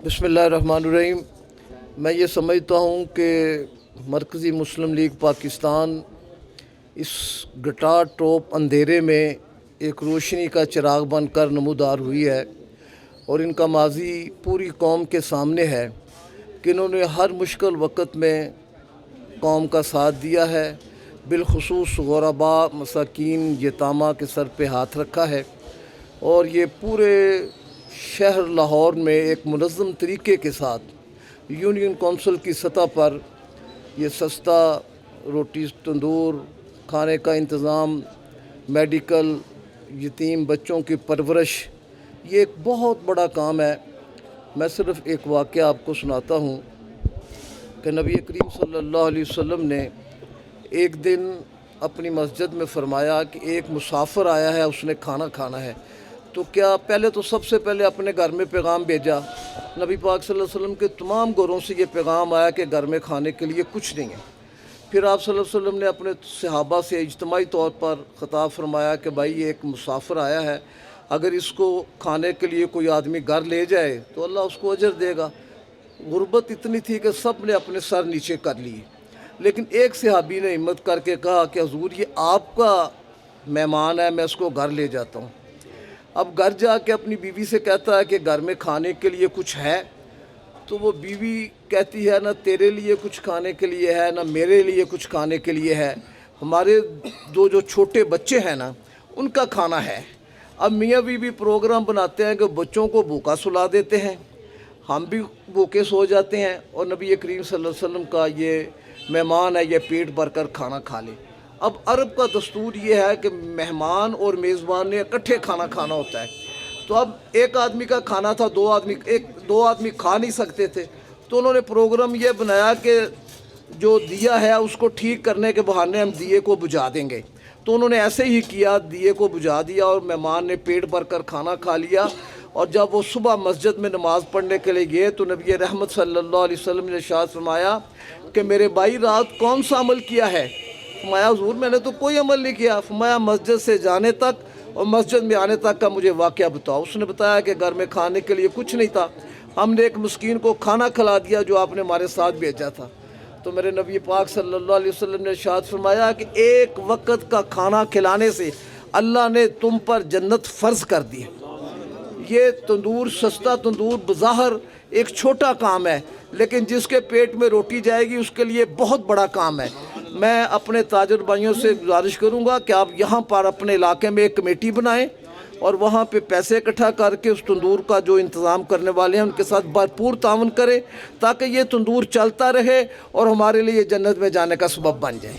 बिस्मिल्लाहिर्रहमानिर्रहीम। मैं ये समझता हूँ कि मरकज़ी मुस्लिम लीग पाकिस्तान इस घटा टोप अंधेरे में एक रोशनी का चिराग बनकर नमूदार हुई है और इनका माजी पूरी कौम के सामने है कि इन्होंने हर मुश्किल वक़्त में कौम का साथ दिया है। बिलखुसूस गुरबा, मसाकीन, यतामा के सर पे हाथ रखा है और ये पूरे शहर लाहौर में एक मुनज़्ज़म तरीके के साथ यूनियन कौंसिल की सतह पर ये सस्ता रोटी तंदूर, खाने का इंतज़ाम, मेडिकल, यतीम बच्चों की परवरिश, ये एक बहुत बड़ा काम है। मैं सिर्फ़ एक वाक़या आपको सुनाता हूँ कि नबी करीम सल्लल्लाहु अलैहि वसल्लम ने एक दिन अपनी मस्जिद में फ़रमाया कि एक मुसाफिर आया है, उसने खाना खाना है। तो क्या पहले तो सबसे पहले अपने घर में पैगाम भेजा। नबी पाक सल्लल्लाहु अलैहि वसल्लम के तमाम घरों से ये पैगाम आया कि घर में खाने के लिए कुछ नहीं है। फिर आप सल्लल्लाहु अलैहि वसल्लम ने अपने सहाबा से इज्तिमाई तौर पर ख़िताब फरमाया कि भाई ये एक मुसाफिर आया है, अगर इसको खाने के लिए कोई आदमी घर ले जाए तो अल्लाह उसको अजर देगा। गुर्बत इतनी थी कि सब ने अपने सर नीचे कर लिए, लेकिन एक सहाबी ने हिम्मत करके कहा कि हुजूर ये आपका मेहमान है, मैं इसको घर ले जाता हूँ। अब घर जाके अपनी बीवी से कहता है कि घर में खाने के लिए कुछ है, तो वो बीवी कहती है ना तेरे लिए कुछ खाने के लिए है, ना मेरे लिए कुछ खाने के लिए है, हमारे दो जो छोटे बच्चे हैं ना उनका खाना है। अब मियाँ बीवी प्रोग्राम बनाते हैं कि बच्चों को भूखा सुला देते हैं, हम भी भूखे सो जाते हैं और नबी करीम सल्लल्लाहु अलैहि वसल्लम का ये मेहमान है, ये पेट भर कर खाना खा ले। अब अरब का दस्तूर ये है कि मेहमान और मेज़बान ने इकट्ठे खाना खाना होता है। तो अब एक आदमी का खाना था, दो आदमी खा नहीं सकते थे, तो उन्होंने प्रोग्राम ये बनाया कि जो दिया है उसको ठीक करने के बहाने हम दिए को बुझा देंगे। तो उन्होंने ऐसे ही किया, दिए को बुझा दिया और मेहमान ने पेट भर कर खाना खा लिया। और जब वो सुबह मस्जिद में नमाज़ पढ़ने के लिए गए तो नबी रहमत सल्लल्लाहु अलैहि वसल्लम ने इरशाद फरमाया कि मेरे भाई रात कौन सा अमल किया है? फरमाया हुजूर मैंने तो कोई अमल नहीं किया। फरमाया मस्जिद से जाने तक और मस्जिद में आने तक का मुझे वाक़या बताओ। उसने बताया कि घर में खाने के लिए कुछ नहीं था, हमने एक मिस्कीन को खाना खिला दिया जो आपने हमारे साथ भेजा था। तो मेरे नबी पाक सल्लल्लाहु अलैहि वसल्लम ने इरशाद फरमाया कि एक वक्त का खाना खिलाने से अल्लाह ने तुम पर जन्नत फ़र्ज़ कर दी। ये तंदूर, सस्ता तंदूर बज़ाहिर एक छोटा काम है, लेकिन जिसके पेट में रोटी जाएगी उसके लिए बहुत बड़ा काम है। मैं अपने ताजर भाइयों से गुजारिश करूंगा कि आप यहाँ पर अपने इलाके में एक कमेटी बनाएं और वहाँ पे पैसे इकट्ठा करके उस तंदूर का जो इंतज़ाम करने वाले हैं उनके साथ भरपूर तावन करें ताकि ये तंदूर चलता रहे और हमारे लिए जन्नत में जाने का सबब बन जाए।